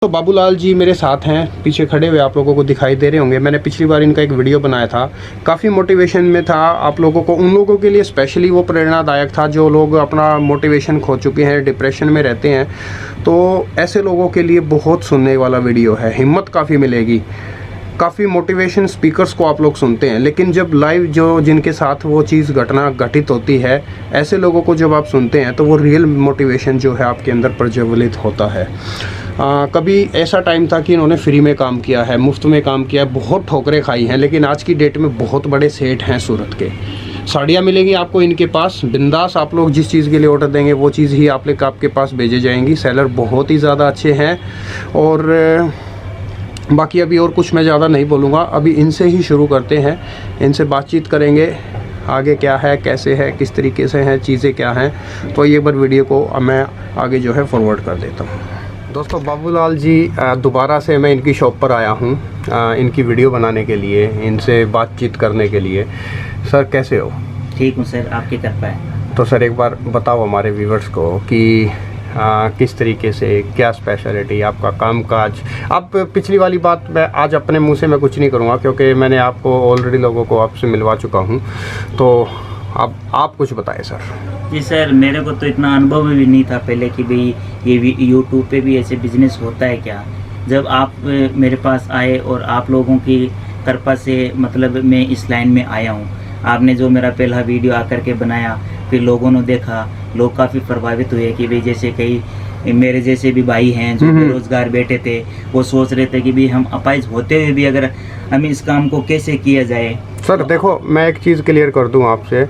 तो बाबूलाल जी मेरे साथ हैं, पीछे खड़े हुए आप लोगों को दिखाई दे रहे होंगे। मैंने पिछली बार इनका एक वीडियो बनाया था, काफ़ी मोटिवेशन में था। आप लोगों को, उन लोगों के लिए स्पेशली वो प्रेरणादायक था जो लोग अपना मोटिवेशन खो चुके हैं, डिप्रेशन में रहते हैं। तो ऐसे लोगों के लिए बहुत सुनने वाला वीडियो है, हिम्मत काफ़ी मिलेगी। काफ़ी मोटिवेशन स्पीकर्स को आप लोग सुनते हैं, लेकिन जब लाइव जो जिनके साथ वो चीज़ घटना घटित होती है, ऐसे लोगों को जब आप सुनते हैं तो वो रियल मोटिवेशन जो है आपके अंदर प्रज्वलित होता है। कभी ऐसा टाइम था कि इन्होंने फ्री में काम किया है, मुफ्त में काम किया है, बहुत ठोकरें खाई हैं, लेकिन आज की डेट में बहुत बड़े सेठ हैं सूरत के। साड़ियाँ मिलेंगी आपको इनके पास, बिंदास आप लोग जिस चीज़ के लिए ऑर्डर देंगे वो चीज़ ही आपके पास भेजे जाएंगी। सेलर बहुत ही ज़्यादा अच्छे हैं। और बाकी अभी और कुछ मैं ज़्यादा नहीं बोलूँगा, अभी इनसे ही शुरू करते हैं, इनसे बातचीत करेंगे आगे क्या है, कैसे है, किस तरीके से हैं, चीज़ें क्या हैं। तो ये बार वीडियो को मैं आगे जो है फॉरवर्ड कर देता हूँ। दोस्तों, बाबूलाल जी दोबारा से मैं इनकी शॉप पर आया हूँ इनकी वीडियो बनाने के लिए, इनसे बातचीत करने के लिए। सर कैसे हो? ठीक हूँ सर, आपकी कृपा है। तो सर एक बार बताओ हमारे व्यूवर्स को कि किस तरीके से, क्या स्पेशलिटी आपका कामकाज। आप पिछली वाली बात मैं आज अपने मुंह से मैं कुछ नहीं करूँगा, क्योंकि मैंने आपको ऑलरेडी लोगों को आपसे मिलवा चुका हूँ। तो अब आप कुछ बताएं सर। जी सर, मेरे को तो इतना अनुभव भी नहीं था पहले कि भाई ये यूट्यूब पे भी ऐसे बिजनेस होता है क्या। जब आप मेरे पास आए और आप लोगों की कृपा से मतलब मैं इस लाइन में आया हूँ। आपने जो मेरा पहला वीडियो आकर के बनाया, फिर लोगों ने देखा, लोग काफ़ी प्रभावित हुए कि भाई जैसे कई मेरे जैसे भी भाई हैं जो बेरोजगार बैठे थे, वो सोच रहे थे कि भाई हम अपाहिज होते हुए भी अगर हम इस काम को कैसे किया जाए। सर तो देखो, मैं एक चीज़ क्लियर कर दूं आपसे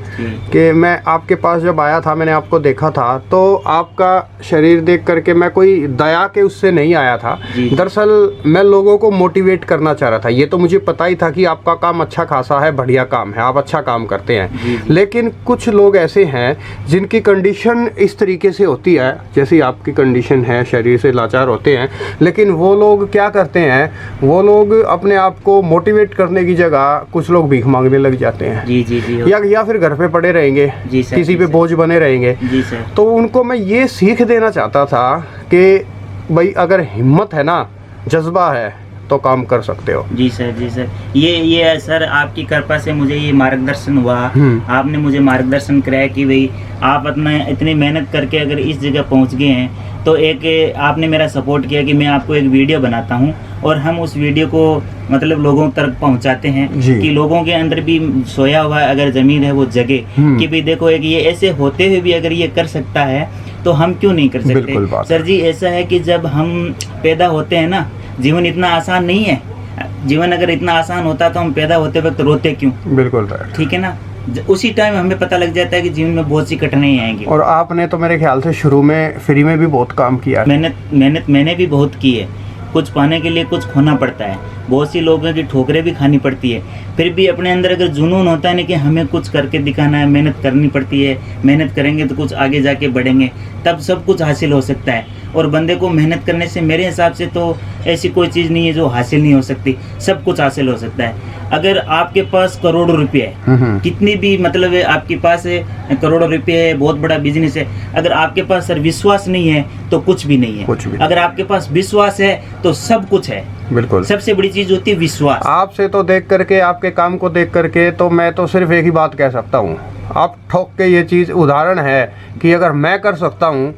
कि मैं आपके पास जब आया था, मैंने आपको देखा था, तो आपका शरीर देख करके मैं कोई दया के उससे नहीं आया था। दरअसल मैं लोगों को मोटिवेट करना चाह रहा था। ये तो मुझे पता ही था कि आपका काम अच्छा खासा है, बढ़िया काम है, आप अच्छा काम करते हैं। लेकिन कुछ लोग ऐसे हैं जिनकी कंडीशन इस तरीके से होती है, जैसे आपकी कंडीशन है, शरीर से लाचार होते हैं, लेकिन वो लोग क्या करते हैं, वो लोग अपने आप को मोटिवेट करने की जगह कुछ लोग भीख मांगने लग जाते हैं। जी या फिर घर पे पड़े रहेंगे, किसी पे बोझ बने रहेंगे। जी सर। तो उनको मैं ये सीख देना चाहता था कि भाई अगर हिम्मत है ना, जज्बा है, तो काम कर सकते हो। जी सर। ये सर आपकी कृपा से मुझे ये मार्गदर्शन हुआ। आपने मुझे मार्गदर्शन कराया कि भाई आप अपना इतनी मेहनत करके अगर इस जगह पहुंच गए हैं, तो एक आपने मेरा सपोर्ट किया कि मैं आपको एक वीडियो बनाता हूं और हम उस वीडियो को मतलब लोगों तक पहुंचाते हैं कि लोगों के अंदर भी सोया हुआ अगर ज़मीन है वो जगे कि भाई देखो एक ये ऐसे होते हुए भी अगर ये कर सकता है तो हम क्यों नहीं कर सकते। सर जी, ऐसा है कि जब हम पैदा होते हैं ना, जीवन इतना आसान नहीं है। जीवन अगर इतना आसान होता तो हम पैदा होते वक्त रोते क्यों? बिल्कुल, ठीक है ना। उसी टाइम हमें पता लग जाता है कि जीवन में बहुत सी कठिनाइयाँ आएंगी। और आपने तो मेरे ख्याल से शुरू में फ्री में भी बहुत काम किया। मेहनत मैंने भी बहुत की है। कुछ पाने के लिए कुछ खोना पड़ता है। बहुत सी लोगों की ठोकरें भी खानी पड़ती है। फिर भी अपने अंदर अगर जुनून होता है ना कि हमें कुछ करके दिखाना है, मेहनत करनी पड़ती है। मेहनत करेंगे तो कुछ आगे जाके बढ़ेंगे, तब सब कुछ हासिल हो सकता है। और बंदे को मेहनत करने से मेरे हिसाब से तो ऐसी कोई चीज़ नहीं है जो हासिल नहीं हो सकती। सब कुछ हासिल हो सकता है। अगर आपके पास करोड़ों रुपये है, कितनी भी मतलब है आपके पास है, करोड़ों रुपये है, बहुत बड़ा बिजनेस है, अगर आपके पास सर विश्वास नहीं है तो कुछ भी नहीं है। अगर आपके पास विश्वास है तो सब कुछ है। बिल्कुल, सबसे बड़ी चीज होती है विश्वास। आपसे तो देख करके, आपके काम को देख करके तो मैं तो सिर्फ एक ही बात कह सकता हूँ, आप ठोक के ये चीज़ उदाहरण है कि अगर मैं कर सकता हूँ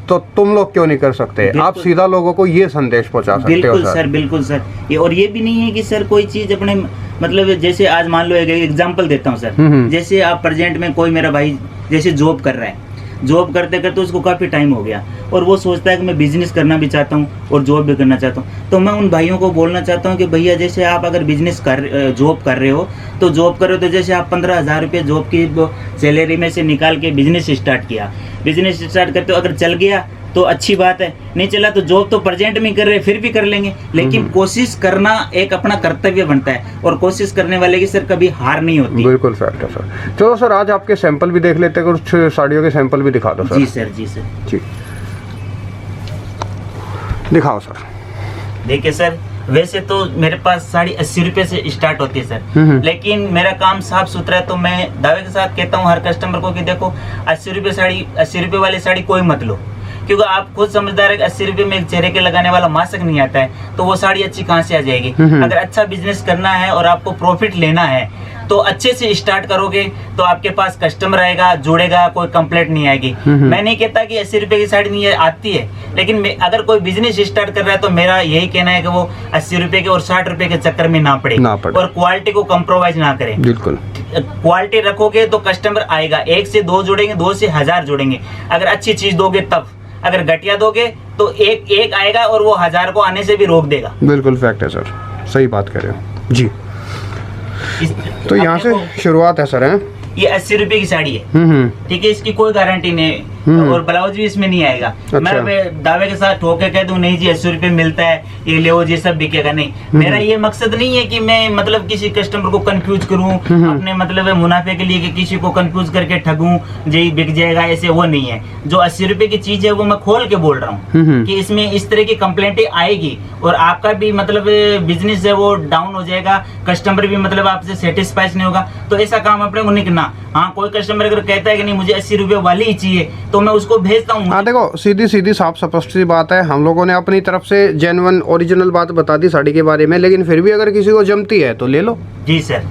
तो तुम लोग क्यों नहीं कर सकते। आप सीधा लोगों को ये संदेश पहुंचा सकते हो सर। बिल्कुल सर। ये और ये भी नहीं है कि सर कोई चीज अपने मतलब जैसे आज मान लो एक एग्जांपल देता हूँ सर। जैसे आप प्रेजेंट में कोई मेरा भाई जैसे जॉब कर रहा है, जॉब करते करते उसको काफ़ी टाइम हो गया और वो सोचता है कि मैं बिजनेस करना भी चाहता हूँ और जॉब भी करना चाहता हूँ। तो मैं उन भाइयों को बोलना चाहता हूँ कि भैया जैसे आप अगर जॉब कर रहे हो तो जैसे आप 15,000 रुपये जॉब की सैलरी में से निकाल के बिजनेस स्टार्ट किया। बिजनेस स्टार्ट करते हो, अगर चल गया तो अच्छी बात है, नहीं चला तो जॉब तो प्रेजेंट में कर रहे फिर भी कर लेंगे, लेकिन कोशिश करना एक अपना कर्तव्य बनता है और कोशिश करने वाले की सर कभी हार नहीं होती। बिल्कुल फैक्ट है सर। चलो सर, आज आपके सैंपल भी देख लेते हैं, कुछ साड़ियों के सैंपल भी दिखा दो सर। जी सर। जी दिखाओ सर। देखिए सर, वैसे तो मेरे पास साड़ी 80 रुपये से स्टार्ट होती है सर, लेकिन मेरा काम साफ सुथरा है। तो मैं दावे के साथ कहता हूँ हर कस्टमर को कि देखो 80 रुपये वाली साड़ी कोई मत लो, क्योंकि आप खुद समझदार है कि 80 रुपए में एक चेहरे के लगाने वाला मास्क नहीं आता है, तो वो साड़ी अच्छी कहाँ से आ जाएगी। अगर अच्छा बिजनेस करना है और आपको प्रॉफिट लेना है तो अच्छे से स्टार्ट करोगे तो आपके पास कस्टमर आएगा, जुड़ेगा, कोई कंप्लेंट नहीं आएगी। मैं नहीं कहता कि 80 रुपए की साड़ी नहीं आती है, लेकिन अगर कोई बिजनेस स्टार्ट कर रहा है तो मेरा यही कहना है कि वो 80 रुपए के और 60 रुपए के चक्कर में ना पड़े और क्वालिटी को कम्प्रोमाइज ना करें। बिल्कुल क्वालिटी रखोगे तो कस्टमर आएगा, 1 से 2 जुड़ेंगे, 2 से 1000 जुड़ेंगे। अगर अच्छी चीज दोगे तब, अगर घटिया दोगे तो एक आएगा और वो 1000 को आने से भी रोक देगा। बिल्कुल फैक्ट है सर, सही बात कर रहे हो जी। तो यहाँ से शुरुआत है सर, है ये 80 रुपए की साड़ी है, ठीक है, इसकी कोई गारंटी नहीं और ब्लाउज भी इसमें नहीं आएगा। अच्छा। मैं दावे के साथ ठोक के कह दूं नहीं जी 80 रुपए मिलता है, ये ले ये सब बिकेगा, नहीं। मेरा ये मकसद नहीं है कि मैं मतलब किसी कस्टमर को कंफ्यूज करूं अपने मतलब मुनाफे के लिए, कि किसी को कंफ्यूज करके ठगूं जी बिक जाएगा, ऐसे वो नहीं है। जो 80 रुपए की चीज है वो मैं खोल के बोल रहा हूँ कि इसमें इस तरह की कंप्लेंटें आएगी और आपका भी मतलब बिजनेस है वो डाउन हो जाएगा, कस्टमर भी मतलब आपसे सेटिस्फाइड नहीं होगा। तो ऐसा काम अपने को नहीं करना। हाँ, कोई कस्टमर अगर कहता है कि नहीं मुझे 80 रुपए वाली ही चाहिए तो मैं उसको भेजता हूँ। हाँ देखो, सीधी सीधी साफ स्पष्ट सी बात है, हम लोगों ने अपनी तरफ से जेन्युइन ओरिजिनल बात बता दी साड़ी के बारे में, लेकिन फिर भी अगर किसी को जमती है तो ले लो। जी सर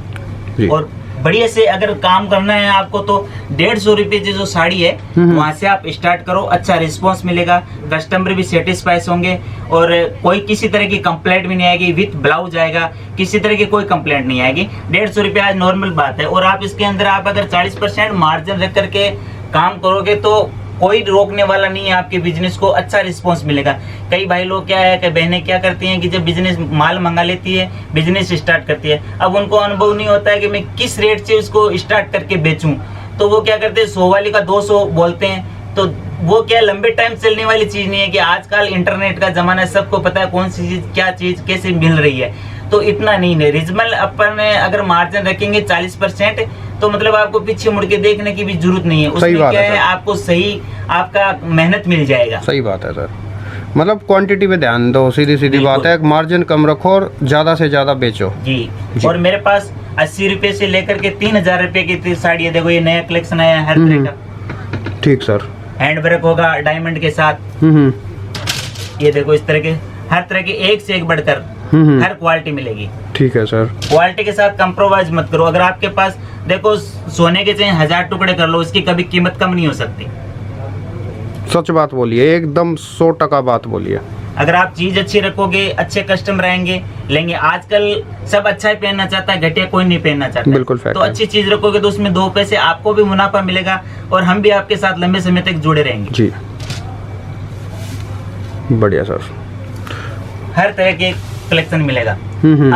जी। और बढ़िया से अगर काम करना है आपको तो 150 रुपए की जो साड़ी है वहां से आप स्टार्ट करो, अच्छा रिस्पांस मिलेगा, कस्टमर भी सेटिस्फाइड होंगे और कोई किसी तरह की कंप्लेंट भी नहीं आएगी। विथ ब्लाउज आएगा, किसी तरह की कोई कंप्लेंट नहीं आएगी। 150 रुपए आज नॉर्मल बात है। और आप इसके अंदर आप अगर 40% मार्जिन रख करके काम करोगे तो कोई रोकने वाला नहीं है, आपके बिजनेस को अच्छा रिस्पांस मिलेगा। कई भाई लोग क्या है कि बहनें क्या करती हैं कि जब बिजनेस माल मंगा लेती है, बिजनेस स्टार्ट करती है, अब उनको अनुभव नहीं होता है कि मैं किस रेट से उसको स्टार्ट करके बेचूं, तो वो क्या करते हैं 100 वाली का 200 बोलते हैं। तो वो क्या लंबे टाइम चलने वाली चीज नहीं है कि आजकल इंटरनेट का जमाना है, सबको पता है कौन सी चीज क्या चीज कैसे मिल रही है। तो इतना नहीं है, रिजनल अपन अगर मार्जिन रखेंगे 40% तो मतलब आपको पीछे मुड़ के देखने की भी जरूरत नहीं है। उसमें क्या है आपको सही आपका मेहनत मिल जाएगा। सही बात है सर, मतलब क्वांटिटी पे ध्यान दो, सीधी सीधी बात है, मार्जिन कम रखो और ज्यादा से ज्यादा बेचो जी। और मेरे पास 80 रुपए से लेकर के 3000 रुपए की साड़ी है। देखो ये नया कलेक्शन आया है हर तरह का। ठीक सर, हैंड वर्क होगा डायमंड के साथ। ये देखो इस तरह के हर तरह के एक से एक बढ़कर हर क्वालिटी मिलेगी। ठीक है सर, क्वालिटी के साथ कंप्रोमाइज मत करो। अगर आपके पास देखो सोने के चाहे 1000 टुकड़े कर लो, उसकी कभी कीमत कम नहीं हो सकती। सच बात बोलिए, एकदम 100% बात बोलिए। अगर आप चीज अच्छी रखोगे, अच्छे कस्टमर आएंगे लेंगे। आजकल सब अच्छा ही पहनना चाहता है, घटिया कोई नहीं पहनना चाहता। बिल्कुल तो अच्छी चीज रखोगे तो उसमें 2 पैसे आपको भी मुनाफा मिलेगा और हम भी आपके साथ लंबे समय तक जुड़े रहेंगे जी। बढ़िया सर, हर तरह के कलेक्शन मिलेगा।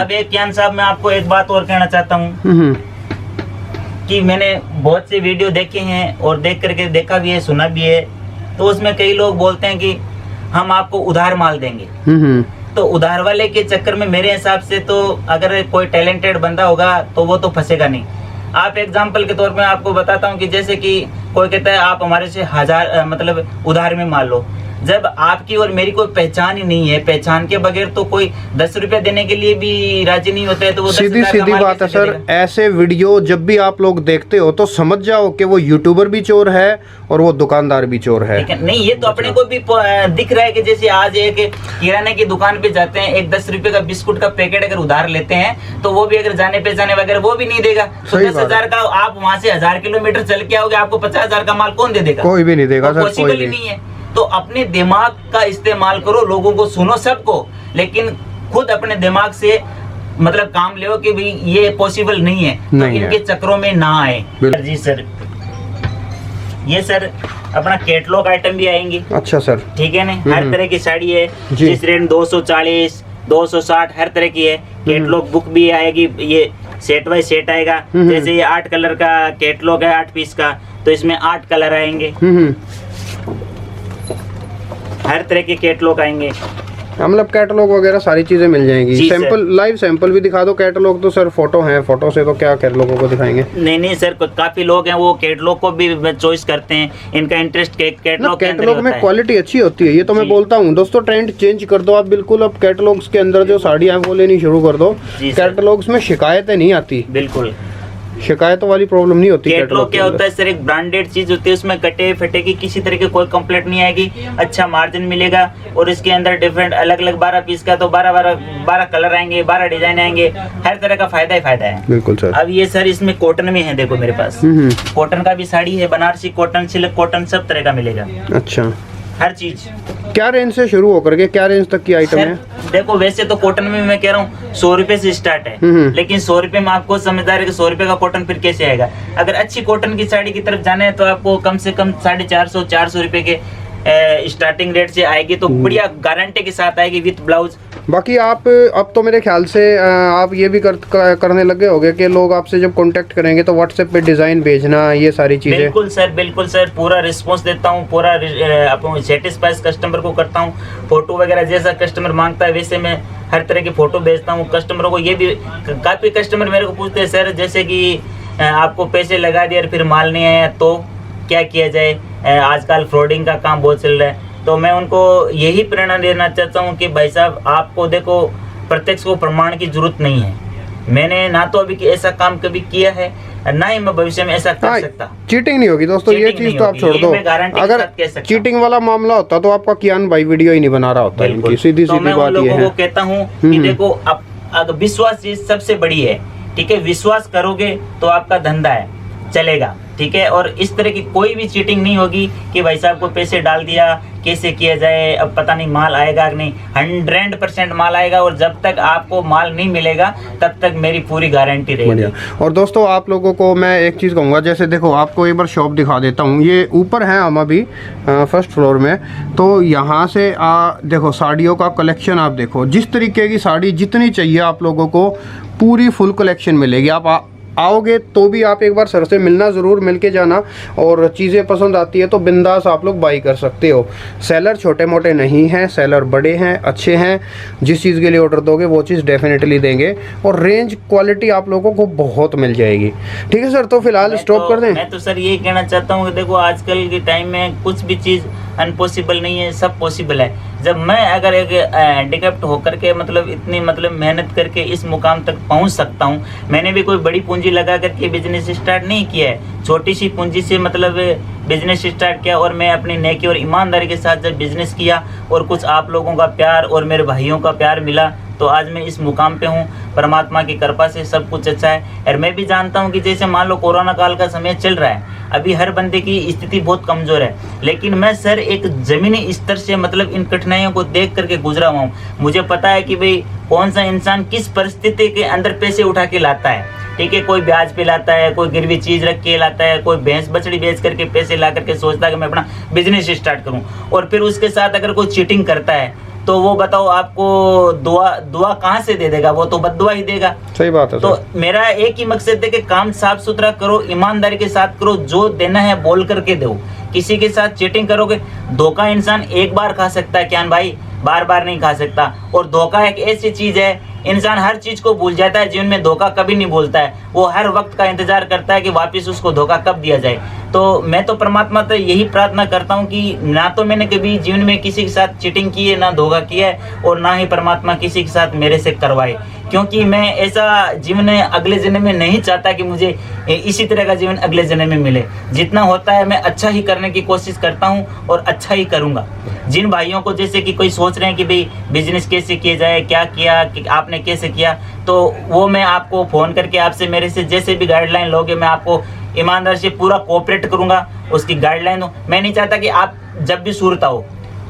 अब एक ज्ञान साहब मैं आपको एक बात और कहना चाहता हूँ कि मैंने बहुत से वीडियो देखे हैं और देख करके देखा भी है, सुना भी है। तो उसमें कई लोग बोलते हैं कि हम आपको उधार माल देंगे। तो उधार वाले के चक्कर में मेरे हिसाब से तो अगर कोई टैलेंटेड बंदा होगा तो वो तो फंसेगा नहीं। आप एग्जाम्पल के तौर पे आपको बताता हूँ कि जैसे कि कोई कहता है आप हमारे से 1000 मतलब उधार में मान लो। जब आपकी और मेरी कोई पहचान ही नहीं है, पहचान के बगैर तो कोई 10 रुपया देने के लिए भी राजी नहीं होता है। तो वो सीधी सीधी बात है सर, ऐसे वीडियो जब भी आप लोग देखते हो तो समझ जाओ कि वो यूट्यूबर भी चोर है और वो दुकानदार भी चोर है। नहीं, ये तो अपने को भी दिख रहा है कि जैसे आज एक किराने की दुकान पे जाते हैं, एक 10 रुपए का बिस्कुट का पैकेट अगर उधार लेते हैं तो वो भी अगर जाने पहचाने वगैरह वो भी नहीं देगा। तो 10,000 का आप वहाँ से 1000 किलोमीटर चल के आओगे, आपको 50,000 का माल कौन दे देगा? कोई भी नहीं देगा सर, पॉसिबल ही नहीं है। तो अपने दिमाग का इस्तेमाल करो, लोगों को सुनो सबको, लेकिन खुद अपने दिमाग से मतलब काम ले कि भाई ये पॉसिबल नहीं है, तो इनके चक्करों में ना आए। जी सर, ये सर अपना कैटलॉग आइटम भी आएंगे। अच्छा सर, ठीक है ना, हर तरह की साड़ी है जिस रेट 240 260 हर तरह की है। कैटलॉग बुक भी आएगी, ये सेट बाय सेट आएगा। जैसे ये 8 कलर का कैटलॉग है 8 पीस का, तो इसमें 8 कलर आएंगे। हर तरह के कैटलॉग आएंगे, मतलब कैटलॉग वगैरह सारी चीजें मिल जाएंगी। सैंपल लाइव सैंपल भी दिखा दो। कैटलॉग तो सर फोटो है, फोटो से तो क्या कैटलॉगों को दिखाएंगे? नहीं सर, काफी लोग हैं वो कैटलॉग को भी चॉइस करते हैं, इनका इंटरेस्ट कैटलॉग में क्वालिटी अच्छी होती है, ये तो मैं बोलता हूँ। दोस्तों ट्रेंड चेंज कर दो आप बिल्कुल, अब कैटलॉग्स के अंदर जो साड़ियाँ वो लेनी शुरू कर दो। कैटलॉग्स में शिकायतें नहीं आती। बिल्कुल, शिकायतों वाली प्रॉब्लम नहीं होती। कैटलॉग क्या होता है सर, एक ब्रांडेड चीज होती है, उसमें कटे फटे की किसी तरह की कोई कंप्लेंट नहीं आएगी, अच्छा मार्जिन मिलेगा और इसके अंदर डिफरेंट अलग अलग 12 पीस का तो 12 कलर आएंगे, 12 डिजाइन आएंगे, हर तरह का फायदा ही फायदा है। बिल्कुल सर। अब ये सर इसमें कॉटन में है, देखो मेरे पास कॉटन का भी साड़ी है, बनारसी कॉटन, सिल्क कॉटन, सब तरह का मिलेगा। अच्छा, हर चीज। क्या रेंज से शुरू होकर के क्या रेंज तक की आइटम है? देखो वैसे तो कॉटन में मैं कह रहा हूँ 100 रुपए से स्टार्ट है, लेकिन 100 रुपए में आपको समझदार है कि 100 रुपए का कॉटन फिर कैसे आएगा। अगर अच्छी कॉटन की साड़ी की तरफ जाना है तो आपको कम से कम 450 रुपए के स्टार्टिंग रेट से आएगी, तो बढ़िया गारंटी के साथ आएगी विथ ब्लाउज। बाकी आप अब तो मेरे ख्याल से आप ये भी करने लगे होंगे कि लोग आपसे जब कांटेक्ट करेंगे तो व्हाट्सएप पे डिज़ाइन भेजना, ये सारी चीज़ें। बिल्कुल सर, पूरा रिस्पांस देता हूँ, पूरा अपने सेटिस्फाइड कस्टमर को करता हूँ। फोटो वगैरह जैसा कस्टमर मांगता है वैसे मैं हर तरह की फोटो भेजता हूँ कस्टमरों को। ये भी काफ़ी कस्टमर मेरे को पूछते हैं सर, जैसे कि आपको पैसे लगा दिए और फिर माल नहीं आया तो क्या किया जाए, आजकल फ्रॉडिंग का काम बहुत चल रहा है। तो मैं उनको यही प्रेरणा देना चाहता हूँ कि भाई साहब आपको देखो प्रत्यक्ष को प्रमाण की जरूरत नहीं है। मैंने ना तो अभी ऐसा काम कभी किया है, ना ही मैं भविष्य में ऐसा कर सकता। चीटिंग नहीं होगी दोस्तों, ये चीज तो आप छोड़ दो। अगर चीटिंग वाला मामला होता तो आपका कियान भाई वीडियो ही नहीं बना रहा होता। इनकी सीधी सीधी बात ये है। मैं कहता हूँ कि देखो अब विश्वास चीज सबसे बड़ी है, ठीक है। विश्वास करोगे तो आपका धंधा है चलेगा, ठीक है। और इस तरह की कोई भी चीटिंग नहीं होगी कि भाई साहब को पैसे डाल दिया, कैसे किया जाए, अब पता नहीं माल आएगा कि नहीं। 100% माल आएगा और जब तक आपको माल नहीं मिलेगा तब तक मेरी पूरी गारंटी रहेगी। और दोस्तों आप लोगों को मैं एक चीज़ कहूँगा, जैसे देखो आपको एक बार शॉप दिखा देता हूँ। ये ऊपर है हम अभी फर्स्ट फ्लोर में, तो यहाँ से देखो साड़ियों का कलेक्शन आप देखो, जिस तरीके की साड़ी जितनी चाहिए आप लोगों को पूरी फुल कलेक्शन मिलेगी। आप आओगे तो भी आप एक बार सर से मिलना ज़रूर, मिल के जाना, और चीज़ें पसंद आती है तो बिंदास आप लोग बाई कर सकते हो। सेलर छोटे मोटे नहीं हैं, सेलर बड़े हैं, अच्छे हैं। जिस चीज़ के लिए ऑर्डर दोगे वो चीज़ डेफिनेटली देंगे, और रेंज क्वालिटी आप लोगों को बहुत मिल जाएगी। ठीक है सर, तो फिलहाल स्टॉप कर दें। मैं तो सर यही कहना चाहता हूँ कि देखो आजकल के टाइम में कुछ भी चीज़ अनपॉसिबल नहीं है, सब पॉसिबल है। जब मैं अगर एक हैंडीकैप्ट होकर के इतनी मेहनत करके इस मुकाम तक पहुंच सकता हूं, मैंने भी कोई बड़ी पूंजी लगा करके बिजनेस स्टार्ट नहीं किया है। छोटी सी पूंजी से बिजनेस स्टार्ट किया, और मैं अपनी नेकी और ईमानदारी के साथ जब बिजनेस किया और कुछ आप लोगों का प्यार और मेरे भाइयों का प्यार मिला तो आज मैं इस मुकाम पे हूँ। परमात्मा की कृपा से सब कुछ अच्छा है। और मैं भी जानता हूँ कि जैसे मान लो कोरोना काल का समय चल रहा है, अभी हर बंदे की स्थिति बहुत कमज़ोर है, लेकिन मैं सर एक ज़मीनी स्तर से इन कठिनाइयों को देख करके गुजरा हुआ हूँ। मुझे पता है कि भाई कौन सा इंसान किस परिस्थिति के अंदर पैसे उठा के लाता है, ठीक है। कोई ब्याज पे लाता है, कोई गिरवी चीज रख के लाता है, कोई भैंस बछड़ी बेच करके पैसे ला करके सोचता है कि मैं अपना बिजनेस स्टार्ट करूं, और फिर उसके साथ अगर कोई चीटिंग करता है तो वो बताओ आपको दुआ कहाँ से दे देगा, वो तो बद्दुआ ही देगा। सही बात है। तो मेरा एक ही मकसद है कि काम साफ सुथरा करो, ईमानदारी के साथ करो, जो देना है बोल करके दो। किसी के साथ चीटिंग करोगे, धोखा इंसान एक बार खा सकता है क्या भाई, बार बार नहीं खा सकता। और धोखा एक ऐसी चीज है, इंसान हर चीज को भूल जाता है, जीवन में धोखा कभी नहीं भूलता है। वो हर वक्त का इंतजार करता है कि वापस उसको धोखा कब दिया जाए। तो मैं तो परमात्मा से यही प्रार्थना करता हूँ कि ना तो मैंने कभी जीवन में किसी के साथ चीटिंग की है, ना धोखा किया है, और ना ही परमात्मा किसी के साथ मेरे से करवाए, क्योंकि मैं ऐसा जीवन अगले जन्म में नहीं चाहता कि मुझे इसी तरह का जीवन अगले जन्म में मिले। जितना होता है मैं अच्छा ही करने की कोशिश करता हूँ और अच्छा ही करूँगा। जिन भाइयों को जैसे कि कोई सोच रहे हैं कि भाई बिजनेस कैसे किया जाए, क्या किया, कि आपने कैसे किया, तो वो मैं आपको फ़ोन करके आपसे मेरे से जैसे भी गाइडलाइन लोगे मैं आपको ईमानदार से पूरा कोऑपरेट करूँगा, उसकी गाइडलाइन दो। मैं नहीं चाहता कि आप जब भी सूरत आओ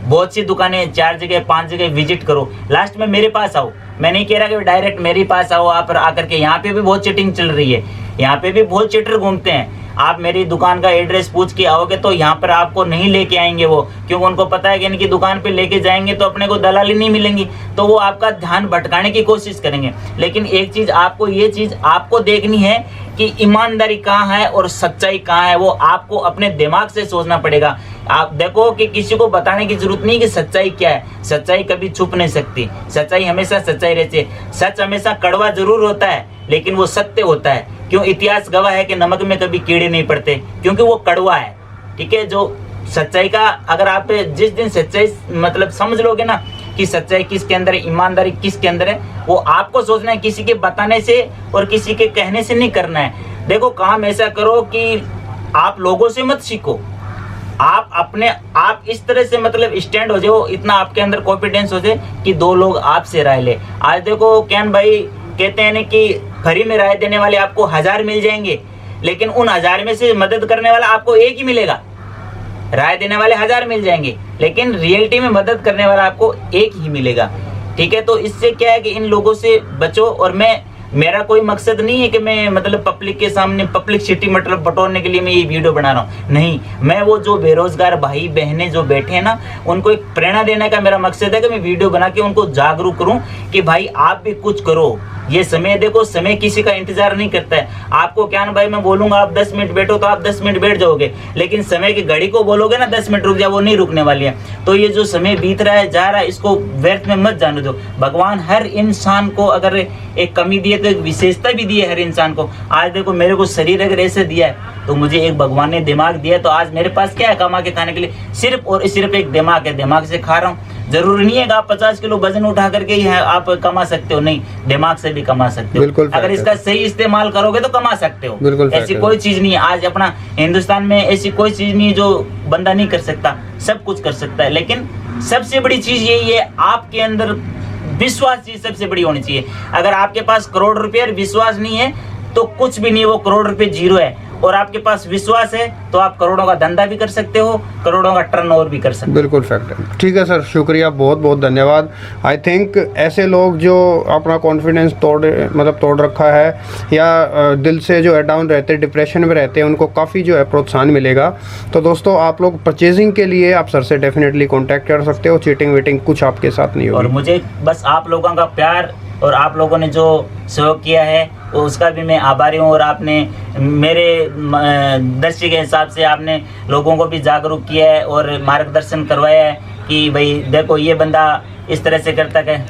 बहुत सी दुकानें 4 जगह 5 जगह विजिट करो, लास्ट में मेरे पास आओ। मैं नहीं कह रहा कि डायरेक्ट मेरे पास आओ आप आकर के, यहाँ पे भी बहुत चीटिंग चल रही है, यहाँ पे भी बहुत चीटर घूमते हैं। आप मेरी दुकान का एड्रेस पूछ के आओगे तो यहाँ पर आपको नहीं लेके आएंगे वो, क्योंकि उनको पता है कि इनकी दुकान पे लेके जाएंगे तो अपने को दलाली नहीं मिलेंगी, तो वो आपका ध्यान भटकाने की कोशिश करेंगे। लेकिन एक चीज आपको, ये चीज आपको देखनी है कि ईमानदारी कहाँ है और सच्चाई कहाँ है, वो आपको अपने दिमाग से सोचना पड़ेगा। आप देखो कि किसी को बताने की जरूरत नहीं कि सच्चाई क्या है, सच्चाई कभी छुप नहीं सकती, सच्चाई हमेशा सच्चाई रहती है। सच हमेशा कड़वा जरूर होता है लेकिन वो सत्य होता है। क्यों? इतिहास गवाह है कि नमक में कभी कीड़े नहीं पड़ते, क्योंकि वो कड़वा है, ठीक है। जो सच्चाई का, अगर आप जिस दिन सच्चाई समझ लोगे ना कि सच्चाई किसके अंदर है, ईमानदारी किसके अंदर है, वो आपको सोचना है, किसी के बताने से और किसी के कहने से नहीं करना है। देखो काम ऐसा करो कि आप लोगों से मत सीखो, आप इस तरह से मतलब स्टैंड हो जाओ, इतना आपके अंदर कॉन्फिडेंस हो जाए कि 2 लोग आपसे राय ले। आज देखो कैन भाई कहते हैं ना कि फ्री में राय देने वाले आपको 1000 मिल जाएंगे, लेकिन उन 1000 में से मदद करने वाला आपको एक ही मिलेगा। राय देने वाले 1000 मिल जाएंगे, लेकिन रियलिटी में मदद करने वाला आपको एक ही मिलेगा। ठीक है, तो इससे क्या है कि इन लोगों से बचो। और मेरा कोई मकसद नहीं है कि मैं मतलब पब्लिक के सामने पब्लिसिटी मतलब बटोरने के लिए मैं ये वीडियो बना रहा हूँ, नहीं। मैं वो जो बेरोजगार भाई बहनें जो बैठे हैं ना, उनको एक प्रेरणा देने का मेरा मकसद है कि मैं वीडियो बना के उनको जागरूक करूँ कि भाई आप भी कुछ करो। ये समय देखो, समय किसी का इंतजार नहीं करता है। आपको क्या ना भाई मैं बोलूंगा आप 10 मिनट बैठो तो आप 10 मिनट बैठ जाओगे, लेकिन समय की घड़ी को बोलोगे ना 10 मिनट रुक जा, वो नहीं रुकने वाली है। तो ये जो समय बीत रहा है जा रहा है, इसको व्यर्थ में मत जाने दो। भगवान हर इंसान को अगर एक कमी दी है तो एक विशेषता भी दी है हर इंसान को। आज देखो मेरे को शरीर अगर ऐसे दिया है तो मुझे एक भगवान ने दिमाग दिया है, तो आज मेरे पास क्या है कमा के खाने के लिए, सिर्फ और सिर्फ एक दिमाग है। दिमाग से खा रहा हूँ। जरूरी नहीं है कि आप 50 किलो वजन उठा करके ही आप कमा सकते हो, नहीं, दिमाग से भी कमा सकते हो। अगर इसका सही इस्तेमाल करोगे तो कमा सकते हो। ऐसी कोई चीज नहीं है आज अपना हिंदुस्तान में, ऐसी कोई चीज नहीं है जो बंदा नहीं कर सकता, सब कुछ कर सकता है। लेकिन सबसे बड़ी चीज यही है, आपके अंदर विश्वास चीज सबसे बड़ी होनी चाहिए। अगर आपके पास करोड़ रुपए विश्वास नहीं है तो कुछ भी नहीं, वो करोड़ रुपए जीरो है। और आपके पास विश्वास है तो आप करोड़ों का धंधा भी कर सकते हो, करोड़ों का टर्नओवर भी कर सकते हो। बिल्कुल फैक्ट है। ठीक है सर, शुक्रिया, बहुत बहुत धन्यवाद। आई थिंक ऐसे लोग जो अपना कॉन्फिडेंस तोड़ रखा है या दिल से जो है डाउन रहते हैं, डिप्रेशन में रहते हैं, उनको काफ़ी जो है प्रोत्साहन मिलेगा। तो दोस्तों आप लोग परचेजिंग के लिए आप सर से डेफिनेटली कॉन्टैक्ट कर सकते हो। चीटिंग वीटिंग कुछ आपके साथ नहीं होगी। और मुझे बस आप लोगों का प्यार और आप लोगों ने जो सहयोग किया है तो उसका भी मैं आभारी हूँ। और आपने मेरे दृष्टि के हिसाब से आपने लोगों को भी जागरूक किया है और मार्गदर्शन करवाया है कि भाई देखो ये बंदा इस तरह से करता है।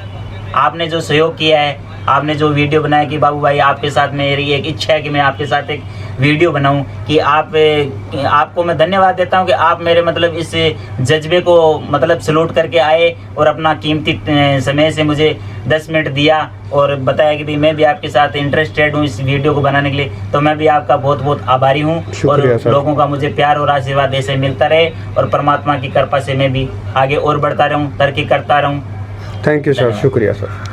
आपने जो सहयोग किया है, आपने जो वीडियो बनाया कि बाबू भाई आपके साथ मेरी एक इच्छा है कि मैं आपके साथ एक वीडियो बनाऊं, कि आपको मैं धन्यवाद देता हूं कि आप मेरे मतलब इस जज्बे को मतलब सलूट करके आए और अपना कीमती समय से मुझे 10 मिनट दिया और बताया कि भाई मैं भी आपके साथ इंटरेस्टेड हूं इस वीडियो को बनाने के लिए। तो मैं भी आपका बहुत बहुत आभारी हूं और लोगों का मुझे प्यार और आशीर्वाद ऐसे मिलता रहे और परमात्मा की कृपा से मैं भी आगे और बढ़ता रहूं, तरक्की करता रहूं। थैंक यू सर, शुक्रिया सर।